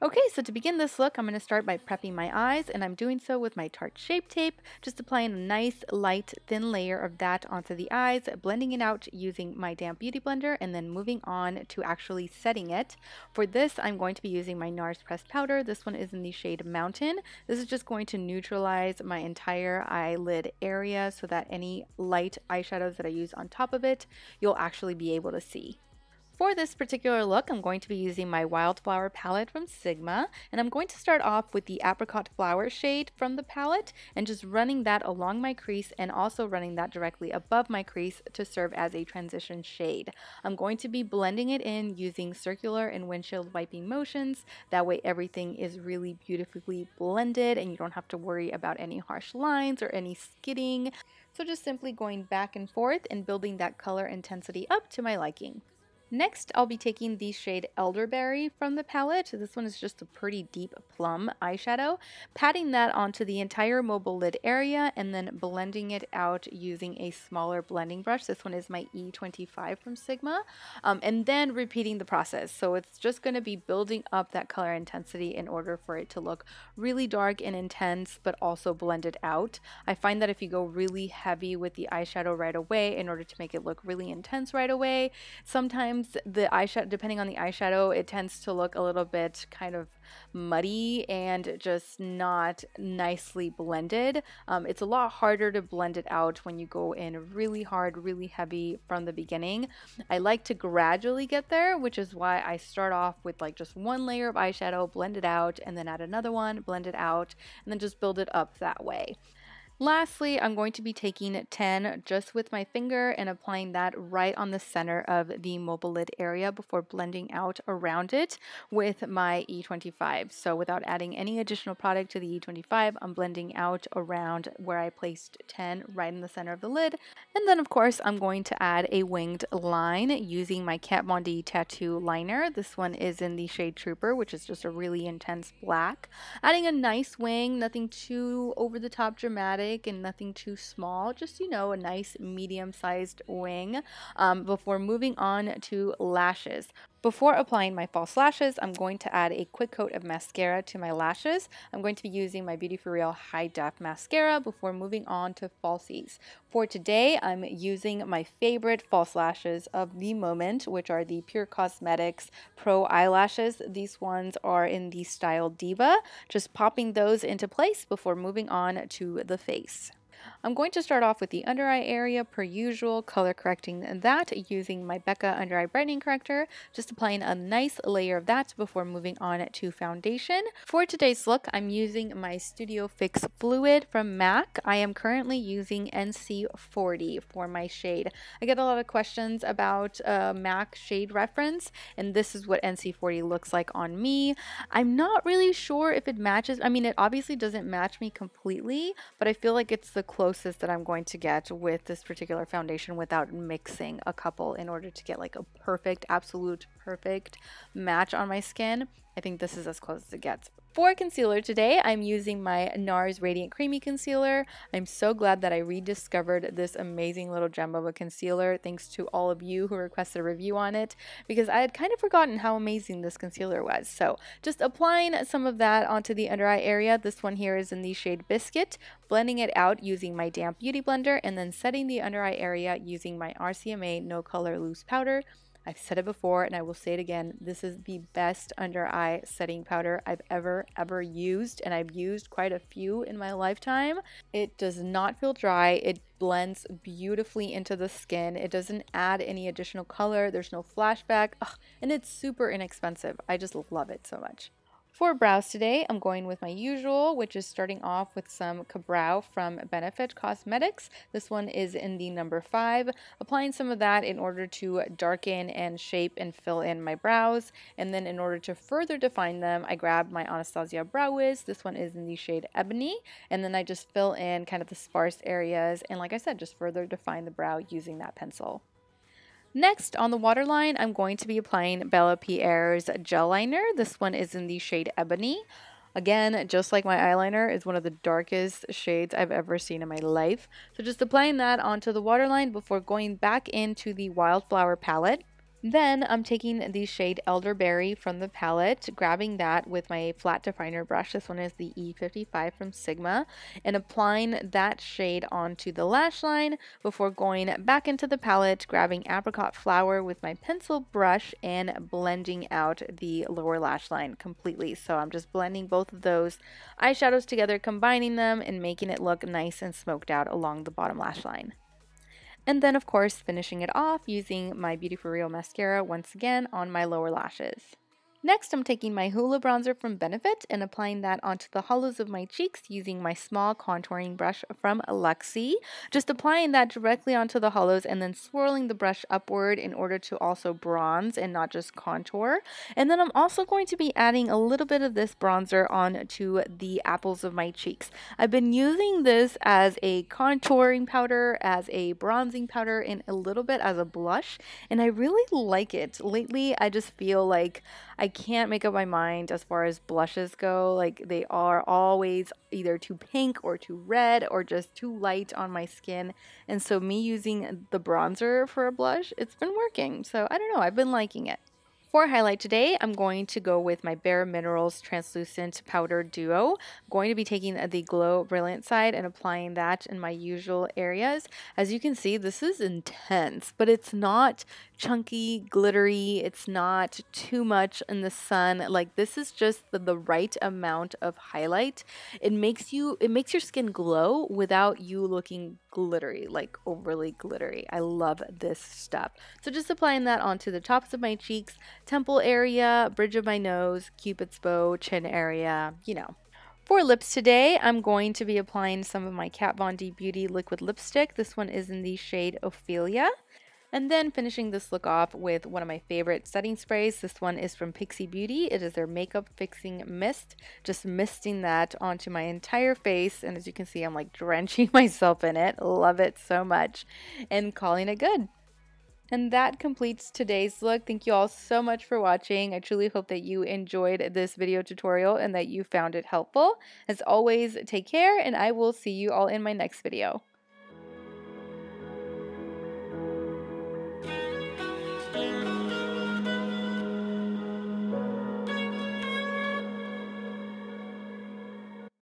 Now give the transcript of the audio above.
Okay, so to begin this look, I'm going to start by prepping my eyes, and I'm doing so with my Tarte Shape Tape, just applying a nice, light, thin layer of that onto the eyes, blending it out using my damp beauty blender, and then moving on to actually setting it. For this, I'm going to be using my NARS pressed powder. This one is in the shade Mountain. This is just going to neutralize my entire eyelid area so that any light eyeshadows that I use on top of it, you'll actually be able to see. For this particular look, I'm going to be using my Wildflower palette from Sigma, and I'm going to start off with the Apricot Flower shade from the palette and just running that along my crease and also running that directly above my crease to serve as a transition shade. I'm going to be blending it in using circular and windshield wiping motions. That way everything is really beautifully blended and you don't have to worry about any harsh lines or any skidding. So just simply going back and forth and building that color intensity up to my liking. Next, I'll be taking the shade Elderberry from the palette. This one is just a pretty deep plum eyeshadow, patting that onto the entire mobile lid area and then blending it out using a smaller blending brush. This one is my E25 from Sigma, and then repeating the process. So it's just going to be building up that color intensity in order for it to look really dark and intense, but also blended out. I find that if you go really heavy with the eyeshadow right away in order to make it look really intense right away, sometimes the eyeshadow, depending on the eyeshadow, it tends to look a little bit kind of muddy and just not nicely blended. It's a lot harder to blend it out when you go in really hard, really heavy from the beginning. I like to gradually get there, which is why I start off with like just one layer of eyeshadow, blend it out, and then add another one, blend it out, and then just build it up that way. Lastly, I'm going to be taking 10 just with my finger and applying that right on the center of the mobile lid area before blending out around it with my E25. So without adding any additional product to the E25, I'm blending out around where I placed 10 right in the center of the lid. And then of course, I'm going to add a winged line using my Kat Von D tattoo liner. This one is in the shade Trooper, which is just a really intense black. Adding a nice wing, nothing too over the top dramatic and nothing too small, just a nice medium-sized wing before moving on to lashes. Before applying my false lashes, I'm going to add a quick coat of mascara to my lashes. I'm going to be using my Beauty For Real High Def Mascara before moving on to falsies. For today, I'm using my favorite false lashes of the moment, which are the Pure Cosmetics Pro Eyelashes. These ones are in the style Diva. Just popping those into place before moving on to the face. I'm going to start off with the under eye area per usual, color correcting that using my Becca Under Eye Brightening Corrector, just applying a nice layer of that before moving on to foundation. For today's look, I'm using my Studio Fix Fluid from MAC. I am currently using NC40 for my shade. I get a lot of questions about MAC shade reference, and this is what NC40 looks like on me. I'm not really sure if it matches. I mean, it obviously doesn't match me completely, but I feel like it's the closest that I'm going to get with this particular foundation without mixing a couple in order to get like a perfect, absolute perfect match on my skin. I think this is as close as it gets. For concealer today, I'm using my NARS Radiant Creamy Concealer. I'm so glad that I rediscovered this amazing little gem of a concealer thanks to all of you who requested a review on it, because I had kind of forgotten how amazing this concealer was. So just applying some of that onto the under eye area. This one here is in the shade Biscuit, blending it out using my damp beauty blender, and then setting the under eye area using my RCMA No Color Loose Powder. I've said it before and I will say it again, this is the best under eye setting powder I've ever used, and I've used quite a few in my lifetime. It does not feel dry. It blends beautifully into the skin. It doesn't add any additional color. There's no flashback. Ugh, and it's super inexpensive. I just love it so much. For brows today, I'm going with my usual, which is starting off with some Ka-Brow from Benefit Cosmetics. This one is in the number 5. Applying some of that in order to darken and shape and fill in my brows. And then in order to further define them, I grabbed my Anastasia Brow Wiz. This one is in the shade Ebony. And then I just fill in kind of the sparse areas. And like I said, just further define the brow using that pencil. Next, on the waterline, I'm going to be applying Bella Pierre's gel liner. This one is in the shade Ebony. Again, just like my eyeliner, is one of the darkest shades I've ever seen in my life. So just applying that onto the waterline before going back into the Wildflower palette. Then I'm taking the shade Elderberry from the palette, grabbing that with my flat definer brush. This one is the E55 from Sigma, and applying that shade onto the lash line before going back into the palette, grabbing Apricot Flower with my pencil brush and blending out the lower lash line completely. So I'm just blending both of those eyeshadows together, combining them and making it look nice and smoked out along the bottom lash line. And then, of course, finishing it off using my Beauty For Real mascara once again on my lower lashes. Next, I'm taking my Hoola bronzer from Benefit and applying that onto the hollows of my cheeks using my small contouring brush from Luxie. Just applying that directly onto the hollows and then swirling the brush upward in order to also bronze and not just contour. And then I'm also going to be adding a little bit of this bronzer onto the apples of my cheeks. I've been using this as a contouring powder, as a bronzing powder, and a little bit as a blush, and I really like it. Lately, I just feel like I can't make up my mind as far as blushes go. Like, they are always either too pink or too red or just too light on my skin. And so me using the bronzer for a blush, it's been working. So I don't know, I've been liking it. For highlight today, I'm going to go with my Bare Minerals Translucent Powder Duo. I'm going to be taking the Glow Brilliant side and applying that in my usual areas. As you can see, this is intense, but it's not chunky, glittery. It's not too much in the sun. Like, this is just the right amount of highlight. It makes your skin glow without you looking glittery, like overly glittery. I love this stuff. So just applying that onto the tops of my cheeks, temple area, bridge of my nose, cupid's bow, chin area, you know. For lips today, I'm going to be applying some of my Kat Von D Beauty liquid lipstick. This one is in the shade Ophelia. And then finishing this look off with one of my favorite setting sprays. This one is from Pixie Beauty. It is their Makeup Fixing Mist. Just misting that onto my entire face. And as you can see, I'm like drenching myself in it. Love it so much. And calling it good. And that completes today's look. Thank you all so much for watching. I truly hope that you enjoyed this video tutorial and that you found it helpful. As always, take care, and I will see you all in my next video.